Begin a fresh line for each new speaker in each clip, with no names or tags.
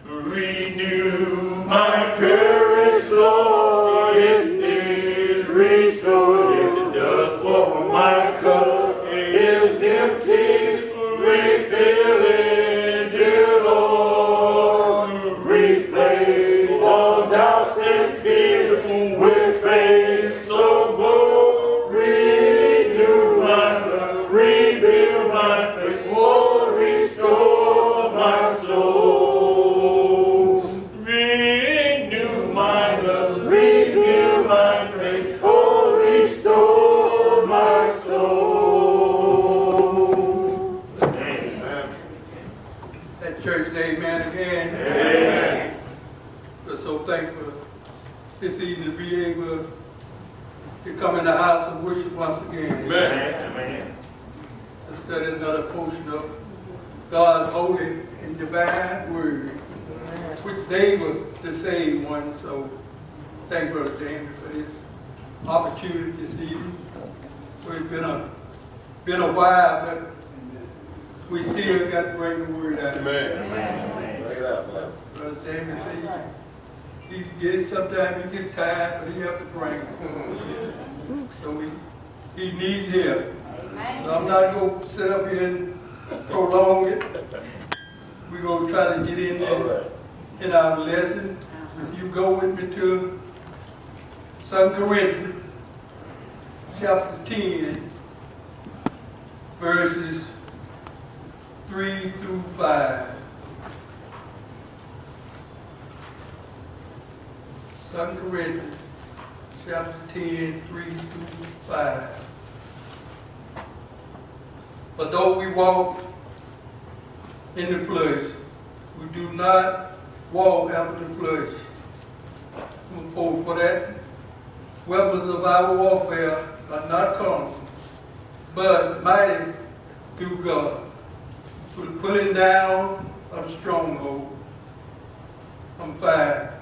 Renew my courage, Lord, it is restored. If the for my cup is empty, refill it, dear Lord. Replace all doubts and fear with faith so bold. Renew my love, rebuild my faith, oh, restore my soul. Renew my love, rebuild my faith, oh, restore my soul. Amen.
That church say amen again.
Amen.
We're so thankful this evening to be able to come in the house of worship once again.
Amen. Amen.
To study another portion of God's holy and divine word, which is able to save one. So thank Brother James for this opportunity this evening. So it's been a while, but we still got to bring the word out.
Amen. Amen. Bring it out, man.
Brother James said he get it sometimes, he gets tired, but he have to bring it. So he needs help. So I'm not going to sit up here and prolong it. We're going to try to get in there in our lesson. If you go with me to 2 Corinthians chapter 10, verses 3 through 5. 2 Corinthians chapter 10, 3 through 5. But though we walk in the flesh, we do not walk after the flesh. For that, weapons of our warfare are not carnal, but mighty through God, for the pulling down of the stronghold. I'm 5.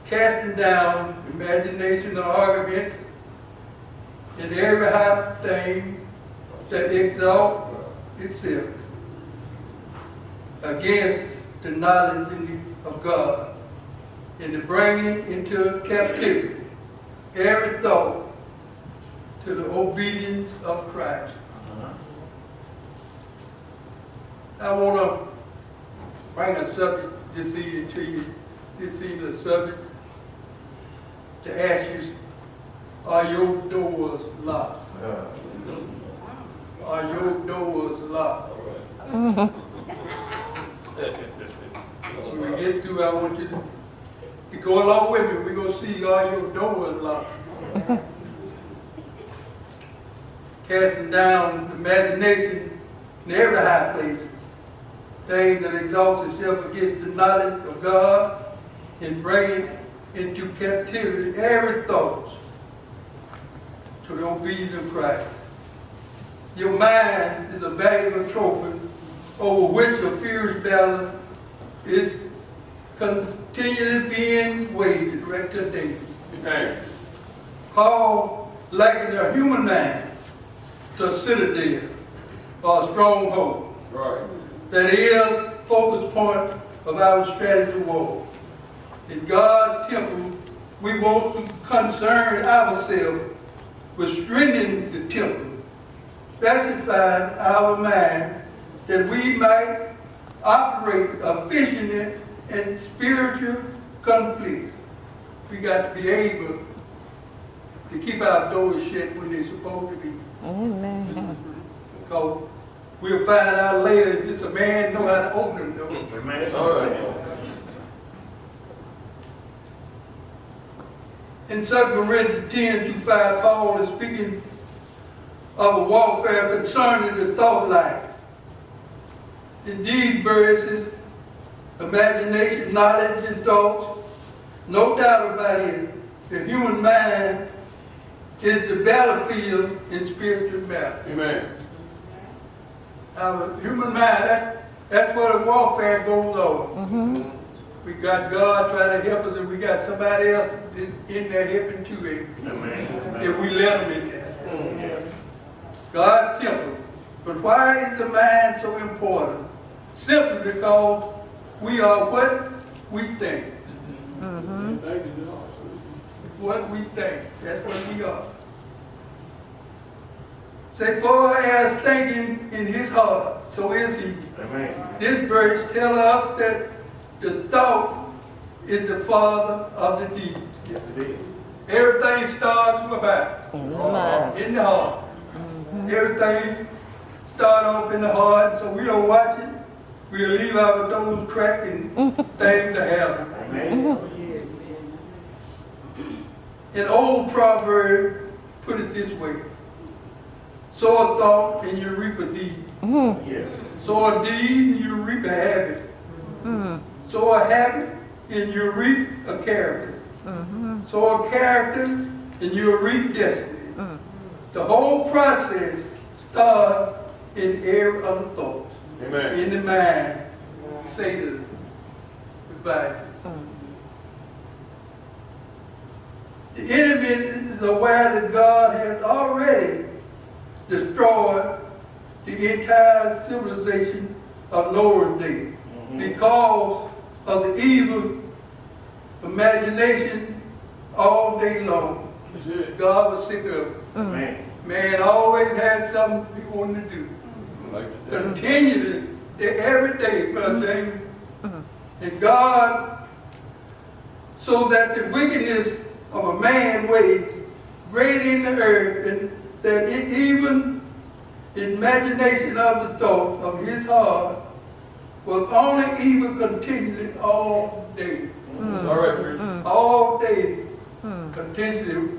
Casting down imagination or arguments and every high thing that exalts itself against the knowledge of God, and the bringing into captivity every thought to the obedience of Christ. I want to bring a subject this evening to you. This evening, a subject to ask you: are your doors locked? Are your doors locked? When we get through, I want you to go along with me. We're going to see, are your doors locked? Casting down imagination in every high places, things that exalt itself against the knowledge of God, and bringing into captivity every thought to the obedience of Christ. Your mind is a valuable trophy over which a fierce battle is continually being waged right today.
Amen.
Paul likened a human mind to a citadel or a stronghold.
Right.
That is focus point of our strategy war. In God's temple, we want to concern ourselves with strengthening the temple, specifying our mind that we might operate efficiently in spiritual conflicts. We got to be able to keep our doors shut when they're supposed to be.
Amen.
Because we'll find out later it's a man know how to open them doors.
Amen. All right.
In 2 Corinthians 10 through 5, Paul is speaking of a warfare concerning the thought life. In these verses, imagination, knowledge, and thoughts, no doubt about it, the human mind is the battlefield in spiritual battle.
Amen.
Our human mind, that's where the warfare goes on. We got God trying to help us, and we got somebody else in there helping too.
Amen.
If we let them in there.
Yes.
God's temple. But why is the mind so important? Simply because We are what we think. What we think. That's what we are. Say, for as thinking in his heart, so is he.
Amen.
This verse tells us that the thought is the father of the deed.
Yes, it is.
Everything starts from about
In the mind.
in the heart. Everything starts off in the heart, so we don't watch it. We'll leave our doors cracked and things to happen.
Amen.
An old proverb put it this way: sow a thought and you reap a deed.
Yeah.
Sow a deed and you reap a habit. Sow a habit and you reap a character. Sow a character and you reap destiny. The whole process starts in every other thought.
Amen.
In the mind, Satan devises. The enemy is aware that God has already destroyed the entire civilization of Noah's day because of the evil imagination all day long. God was sick of it.
Amen.
Man always had something he wanted to do. Continually, every day, Brother James. And God, so that the wickedness of a man ways great in the earth, and that it even the imagination of the thoughts of his heart was only evil continually all day.
All right, preacher.
All day, continually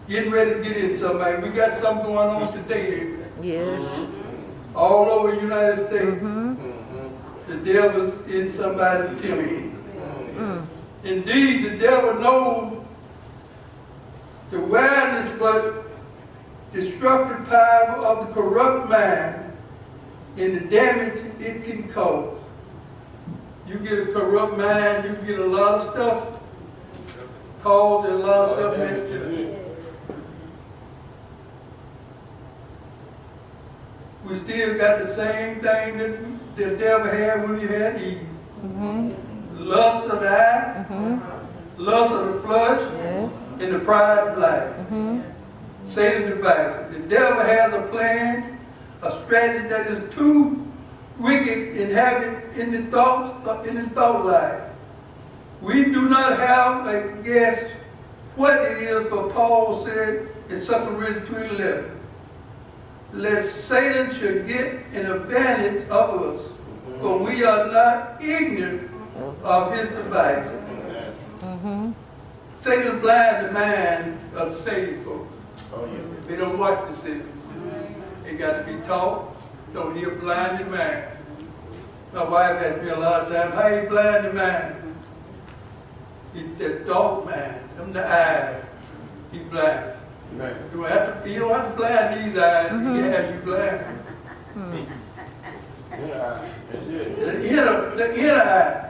getting ready to get in something. We got something going on today.
Yes.
All over the United States, the devil's in somebody's temple. Indeed, the devil knows the wildness but destructive power of the corrupt mind and the damage it can cause. You get a corrupt mind, you get a lot of stuff caused and a lot of stuff messed up. We still got the same thing that the devil had when he had Eve. Lust of the eye, lust of the flesh,
Yes.
and the pride of life. Satan devices. The devil has a plan, a strategy that is too wicked in having in the thought life. We do not have a guess what it is, but Paul said in 2 Corinthians 2:11. Lest Satan should get an advantage of us, for we are not ignorant of his devices. Satan blind the mind of saved folks.
Oh, yeah.
They don't watch the city. They got to be taught. Don't hear blinded mind. My wife asks me a lot of times, how you blind the mind? It's that dog mind. Them the eyes. He blind.
Amen.
You don't have to blind these eyes. He can have you blind.
Yeah. That's it.
The inner eye.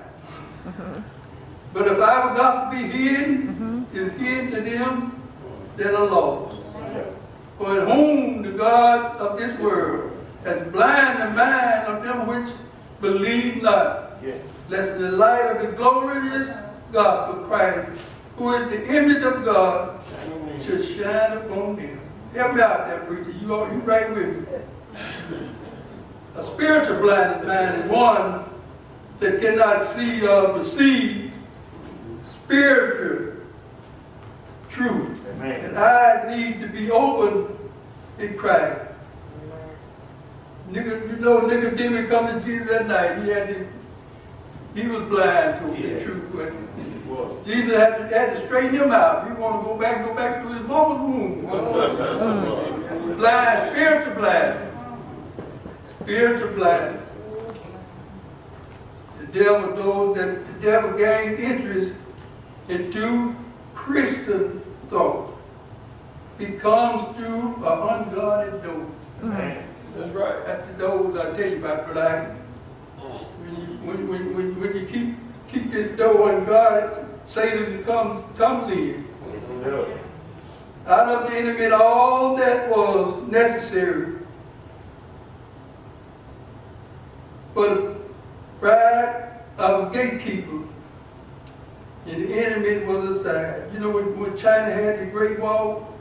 But if our gospel be hidden, it's hidden to them that are lost. For in whom the God of this world has blinded the mind of them which believe not,
Yes.
lest the light of the glorious gospel of Christ, who is the image of God, should shine upon them. Help me out there, preacher. You right with me. A spiritual blinded mind is one that cannot see or perceive spiritual truth.
Amen.
And eyes need to be open in Christ. Nigga didn't come to Jesus at night. He was blind to the truth. But Jesus had to straighten him out. He want to go back to his mama's womb. Blind, spiritual blind. Spiritual blind. The devil gained interest into Christian thought. He comes through an unguarded door.
Amen.
That's right. That's the doors I tell you about, but when you keep this door unguarded, Satan comes in.
Yeah.
Out of the enemy all that was necessary for the bride of a gatekeeper, and the enemy was aside. You know when China had the Great Wall,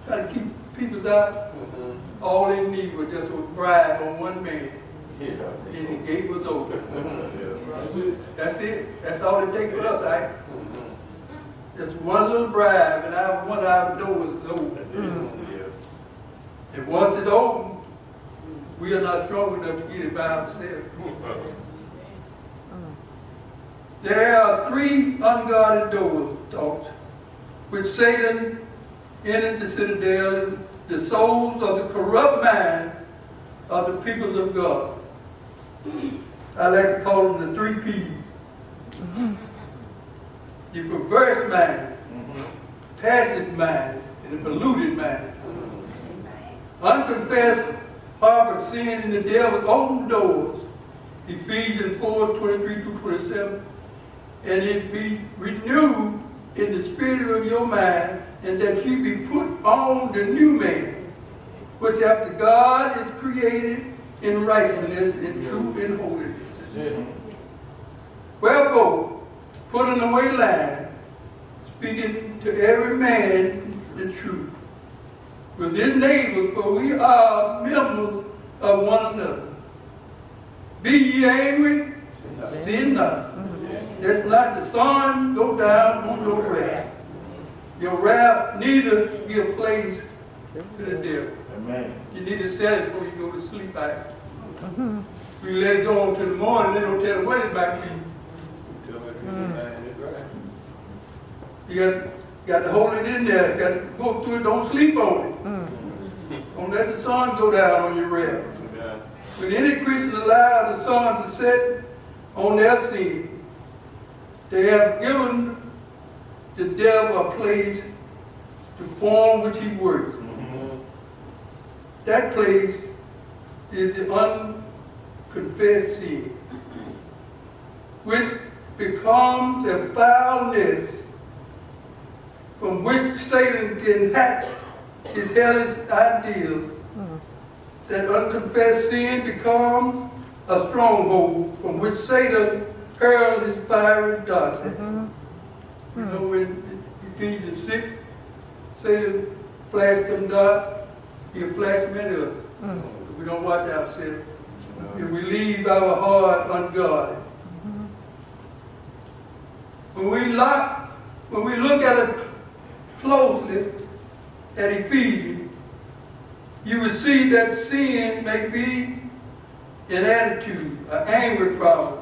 try to keep people out, all they need was just a bribe on one man, and the gate was open. That's it. That's all it takes for us, right? Just one little bribe, and one of our doors is open. And once it's open, we are not strong enough to get it by ourselves. There are 3 unguarded doors, thoughts, which Satan entered the citadel and the souls of the corrupt mind of the peoples of God. I like to call them the 3 P's. The perverse mind, passive mind, and the polluted mind. Unconfessed harbor sin in the devil's own doors. Ephesians 4:23-27. And it be renewed in the spirit of your mind, and that you be put on the new man, which after God is created in righteousness and truth and holiness. Wherefore, putting away lying, speaking to every man the truth with his neighbors, for we are members of one another. Be ye angry, sin not. Let not the sun go down on your wrath. Your wrath neither give place to the devil.
Amen. You
need to set it before you go to sleep. We let it go on till the morning, then don't tell the wedding back to you. You got to hold it in there. You got to go through it. Don't sleep on it. Don't let the sun go down on your wrath. When any Christian allow the sun to set on their sin, they have given the devil a place to form which he works. That place is the unconfessed sin, which becomes a foulness from which Satan can hatch his hellish ideals. That unconfessed sin becomes a stronghold from which Satan hurls his fiery darts at. You know, in Ephesians 6, Satan flashed them darts, he'll flash them at us. If we don't watch ourselves. If we leave our heart unguarded. When we look at it closely at Ephesians, you will see that sin may be an attitude, an anger problem,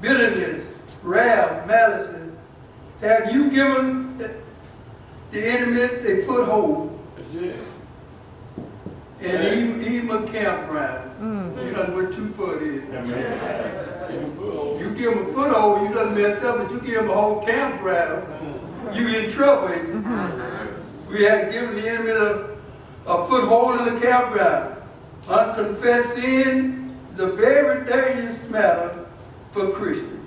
bitterness, wrath, malice. Have you given the enemy a foothold? And even a campground. You done went too far there. You give him a foothold, you done messed up, but you give him a whole campground, you in trouble, ain't you? We have given the enemy a foothold in the campground. Unconfessed sin is a very dangerous matter for Christians.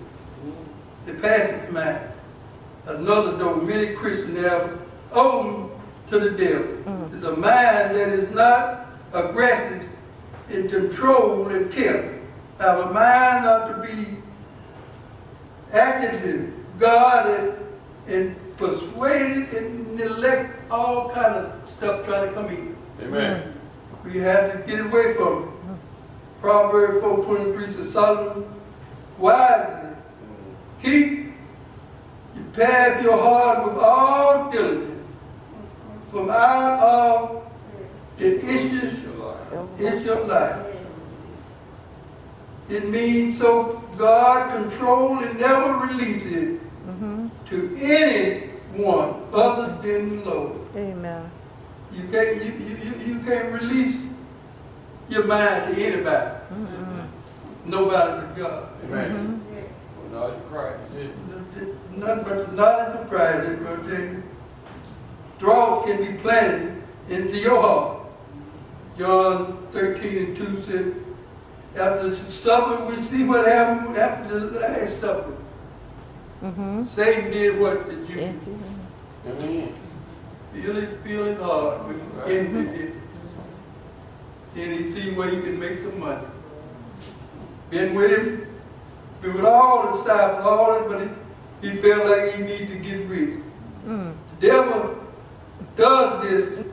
The passive mind. Another door many Christians have open to the devil. It's a mind that is not aggressive in control and kept. Have a mind ought to be actively guarded and persuaded and neglect all kind of stuff trying to come in.
Amen.
We have to get away from it. Proverb 4:23 says, Solomon, wisely keep you path your heart with all diligence, from out of the issues is your life. It means so God control and never release it to anyone other than the Lord.
Amen.
You can't release your mind to anybody. Nobody but God.
Amen.
Knowledge of Christ.
Nothing but the knowledge of Christ. Thoughts can be planted into your heart. John 13:2 said, after the supper, we see what happened after the last supper. Satan did what the Jews did.
Amen.
Feel his heart with envy. Then he see where he can make some money. Been with him been with all the disciples, but he felt like he needed to get rich. The devil does this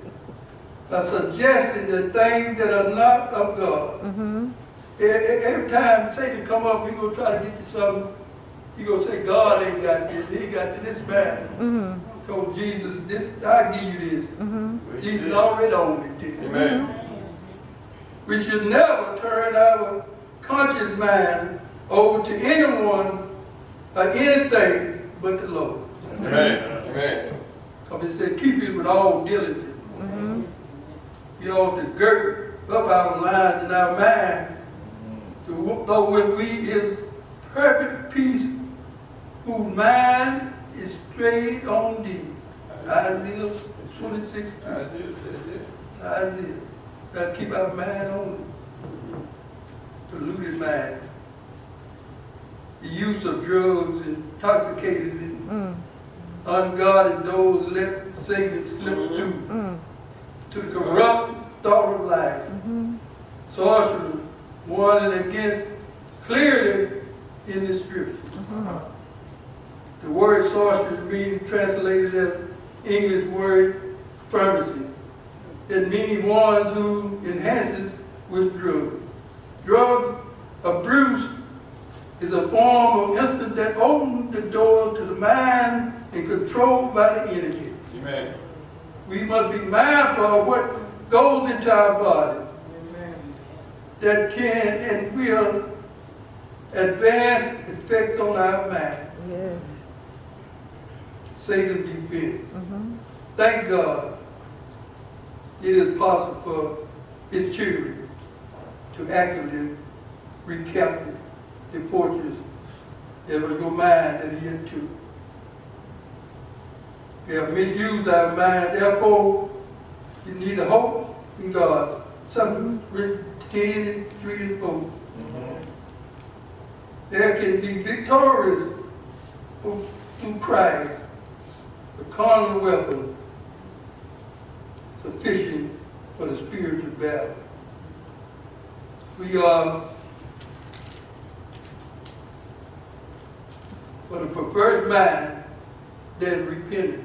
by suggesting the things that are not of God. Every time Satan come up, he gonna try to get you something. He gonna say, God ain't got this. He got this bad. Told Jesus, this I give you this. Jesus already owned it.
Amen.
We should never turn our conscious mind over to anyone or anything but the Lord.
Amen. Amen.
Because it said, keep it with all diligence. We ought to gird up our lines and our mind to though with we is perfect peace, whose mind is straight on thee. Isaiah 26. Isaiah. Got to keep our mind on it. Polluted mind. The use of drugs, intoxicated and unguarded, those let Satan slip through to the corrupt thought of life. Sorcery, warning against clearly in the scripture. The word sorcery means translated as English word pharmacy. It means one who enhances with drugs. Drug abuse is a form of instant that opens the door to the mind and controlled by the enemy.
Amen.
We must be mindful of what goes into our body that can and will advance effect on our mind.
Yes.
Satan defense. Thank God it is possible for his children to actively recapture the fortress of your mind that he into. We have misused our mind, therefore we need a hope in God. Something written 10 and 3 and 4. There can be victorious through Christ, the carnal weapon sufficient for the spiritual battle. We are for the perverse mind there is repentance.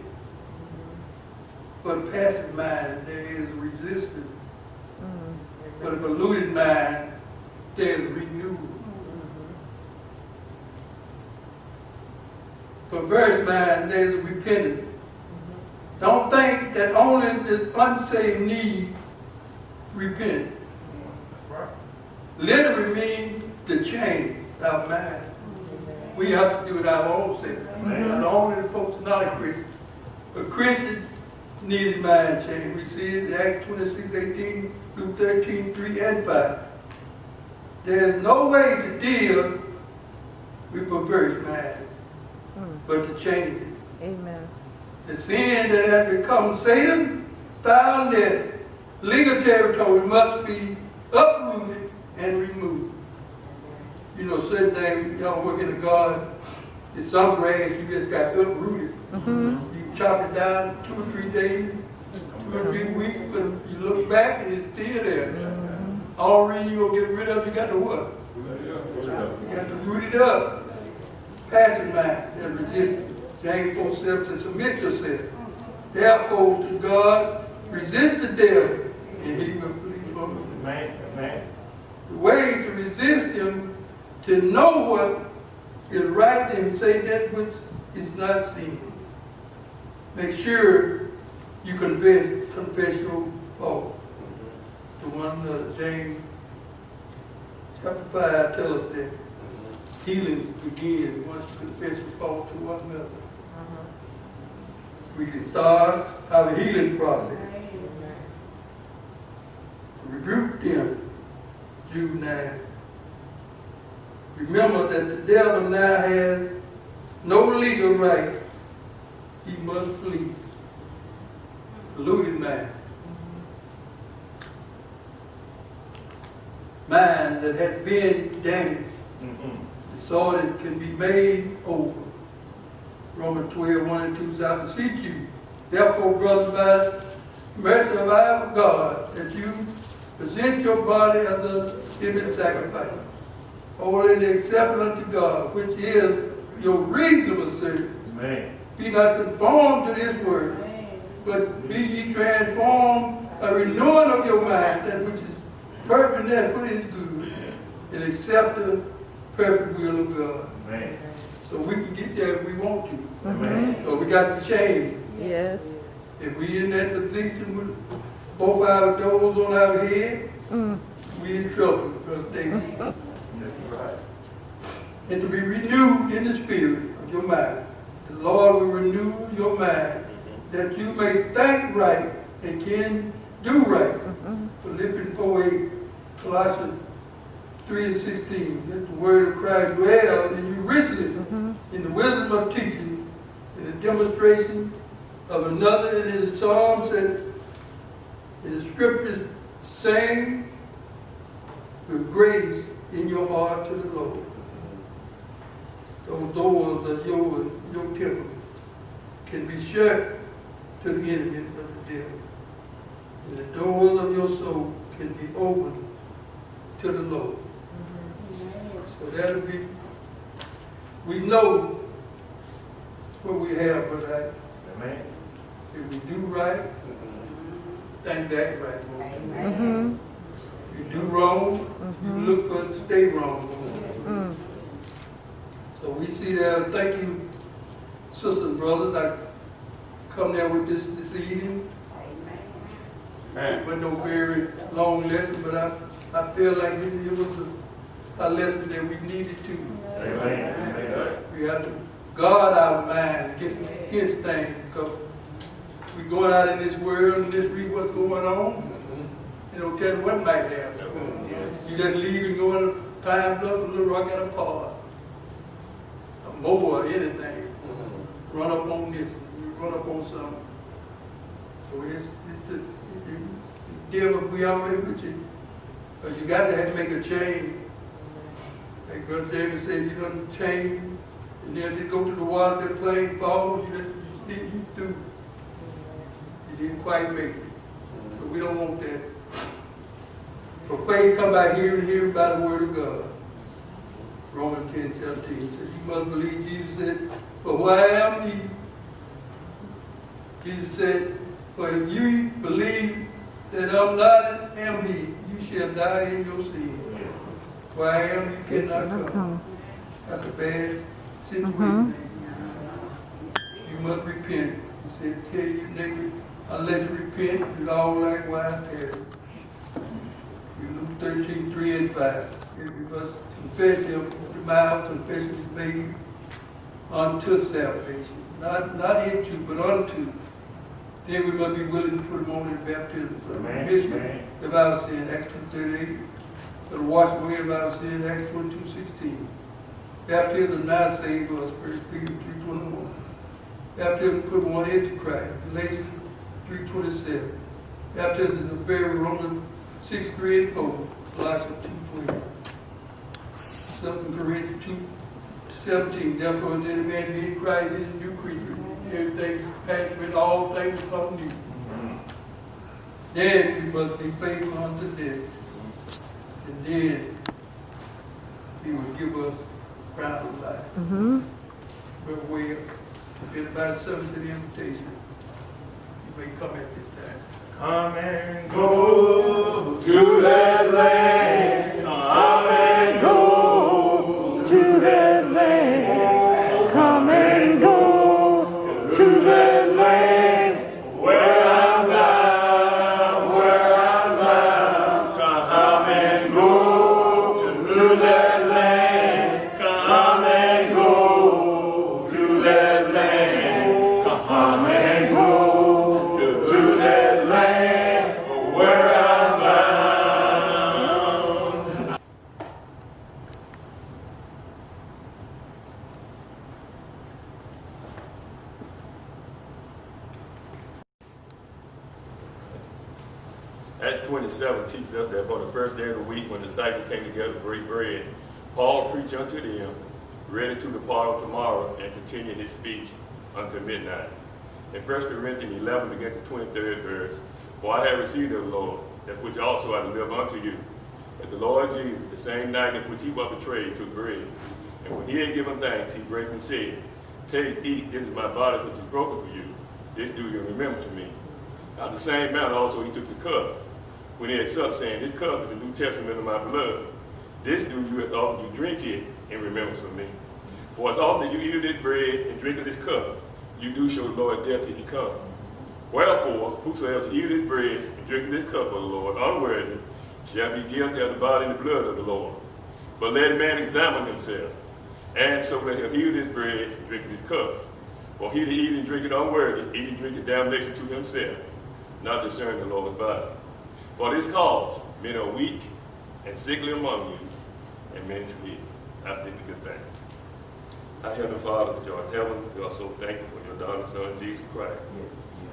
For the passive mind there is resistance. For the polluted mind there is renewal. Perverse mind there is repentance. Don't think that only the unsaved need repentance. Literally means to change our mind. We have to do it our own self. Not only the folks not a Christian, but Christians need his mind change. We see it in Acts 26:18, Luke 13:3 and 5. There's no way to deal with perverse mind, but to change it.
Amen.
The sin that has become Satan, foulness, legal territory must be uprooted and removed. You know, certain things, y'all work in the garden, there's some grass you just got uprooted. You chop it down 2 or 3 days, 2 or 3 weeks, but you look back and it's still there. All reason you're going to get rid of, you got to what? You got to root it up. Passive mind that resistance. James 4:7 says, submit yourself. Therefore to God, resist the devil, and he will flee from you.
Amen.
The way to resist him, to know what is right and say that which is not sin. Make sure you confess your fault to one another. James chapter 5 tells us that healing begins once you confess your fault to one another. We can start our healing process. Rebuke them, Jude 9. Remember that the devil now has no legal right. He must flee. Polluted mind. Mind that had been damaged. Disordered can be made over. Romans 12:1 and 2 says, I beseech you, therefore, brothers, by the mercy of our God, that you present your body as a living sacrifice, holy and acceptable unto God, which is your reasonable service.
Amen.
Be not conformed to this world, but be ye transformed by renewing of your mind, that which is perfect, and that which is good, and accept the perfect will of God.
Amen.
So we can get there if we want to.
Amen.
So we got to change.
Yes.
If we in that position with both our doors on our head, we in trouble. Because
That's right.
and to be renewed in the spirit of your mind. The Lord will renew your mind, that you may think right and can do right. Philippians 4:8, Colossians 3:16. Let the word of Christ dwell in you richly, in the wisdom of teaching, in the demonstration of another, and in the Psalms and in the scriptures, saying with grace in your heart to the Lord. Those doors of your temple can be shut to the enemy of the devil. And the doors of your soul can be opened to the Lord. So that'll be, we know what we have for that.
Amen.
If we do right, think that right. If you do wrong, you look for it to stay wrong. So we see that. Thank you, sisters and brothers. I come there with this evening.
Amen.
But no very long lesson, but I feel like it was a lesson that we needed to.
Amen. Amen.
We have to guard our mind against things, because we're going out in this world and just read what's going on. You don't tell you what might happen. You just leave and go in Pine Bluff and Little Rock at a park. A mower or anything. Run up on this, you run up on something. So it's the devil, we already with you. But you got to have to make a change. Like Brother James said, you done change, and then you go to the water, that plane falls, you through. You didn't quite make it. So we don't want that. For faith come by hearing, and hearing by the word of God. Romans 10:17 says, you must believe. Jesus said, for who I am, Jesus said, for if you believe that I'm not am he, you shall die in your sin. Where I am, you cannot come. That's a bad situation. You must repent. He said, tell you neighbor, unless you repent, you'll all likewise perish. Luke 13:3-5. If you must confess him with the mouth, confession is made unto salvation. Not into, but unto. Then we must be willing to put him on in baptism for the remission of our sin, Acts 2:38. For the wash away of our sin, Acts 2:16. Baptism now saves us, 1 Peter 3:21. Baptism put one into Christ, Galatians 3:27. Baptism is a very Romans 6:3-4, Colossians 2:20. 2 Corinthians 2:17. Therefore, if any man be in Christ, he is a new creature. Everything is passed away, all things become new. Then we must be faithful unto death. And then he will give us a crown of life. But we're by subject to the invitation. You may come at this time.
Come and go to that land. Come and go to that land. Come and go to that land where I'm bound, where I'm bound. Come and go to that land. Come and go to that land. Come and go to that land where I'm bound.
Acts 27 teaches us that on the first day of the week, when the disciples came together to break bread, Paul preached unto them, ready to depart on tomorrow, and continued his speech until midnight. In 1 Corinthians 11, begin the 23rd verse, for I have received of the Lord, that which also I deliver unto you, that the Lord Jesus, the same night in which he was betrayed, took bread. And when he had given thanks, he broke and said, "Take, eat, this is my body which is broken for you. This do you in remembrance of me." At the same manner also he took the cup, when he had supped, saying, "This cup is the New Testament of my blood. This do you as often you drink it in remembrance of me. For as often as you eat of this bread and drink of this cup, you do show the Lord's death till he come. Wherefore, whosoever eat this bread and drink of this cup of the Lord unworthy shall be guilty of the body and the blood of the Lord. But let a man examine himself, and so let him eat of this bread and drink of this cup. For he that eat and drink it unworthy, eat and drink it damnation to himself, not discerning the Lord's body. For this cause, men are weak and sickly among you, and men sleep." I think a good thing. Our Heavenly Father, which art in heaven, we are so thankful for your darling Son, Jesus Christ,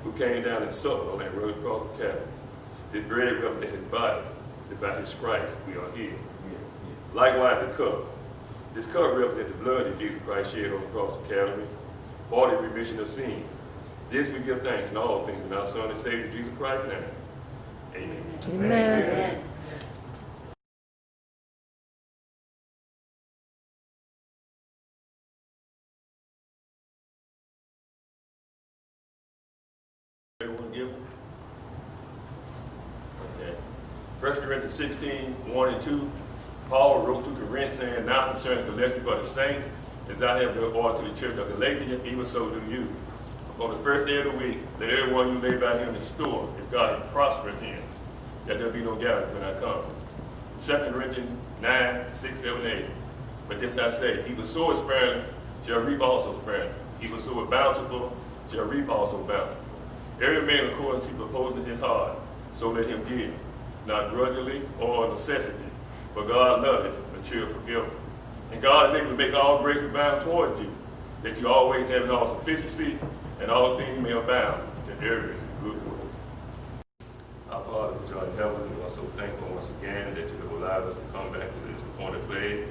who came down and suffered on that road across the Calvary. This bread represents his body, that by his stripes we are healed. Likewise, the cup. This cup represents the blood that Jesus Christ shed on the cross of Calvary for the remission of sin. This we give thanks in all things in our Son and Savior Jesus Christ's name. Amen.
Amen.
Everyone give them? Okay. 1 Corinthians 16, 1 and 2. Paul wrote to Corinth saying, "Now concerning the election for the saints, as I have done order to the church of Galatia, even so do you. On the first day of the week, let everyone you lay by him in the store, if God has prospered him, that there be no gathering when I come." 2 Corinthians 9, 6, 7, 8. But this I say, he who soweth sparingly shall reap also sparingly. He who soweth bountiful shall reap also bountiful. Every man according to proposing his heart, so let him give, not grudgingly or of necessity, for God loveth a cheerful giver. And God is able to make all grace abound towards you, that you always have in all sufficiency, and all things may abound to every good work. Our Father, which art in heaven, we are so thankful once again that you have allowed us to come back to this appointed place,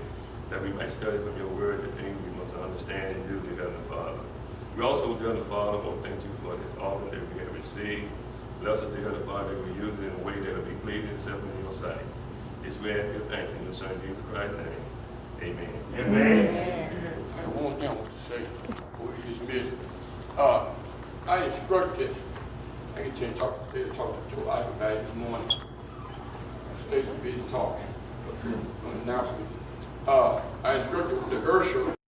that we might study from your word the things we must understand and do, dear Heavenly Father. We also, dear Heavenly Father, want to thank you for this offering that we have received. Bless us, dear Heavenly Father, that we use it in a way that will be pleasing and acceptable in your sight. This we ask your thanks in your Son, Jesus Christ's name. Amen.
Amen.
I have one thing I want to say before we dismiss. I instructed, I get to talk to your wife about it this morning. Stacey busy talking, an announcement. I instructed the usher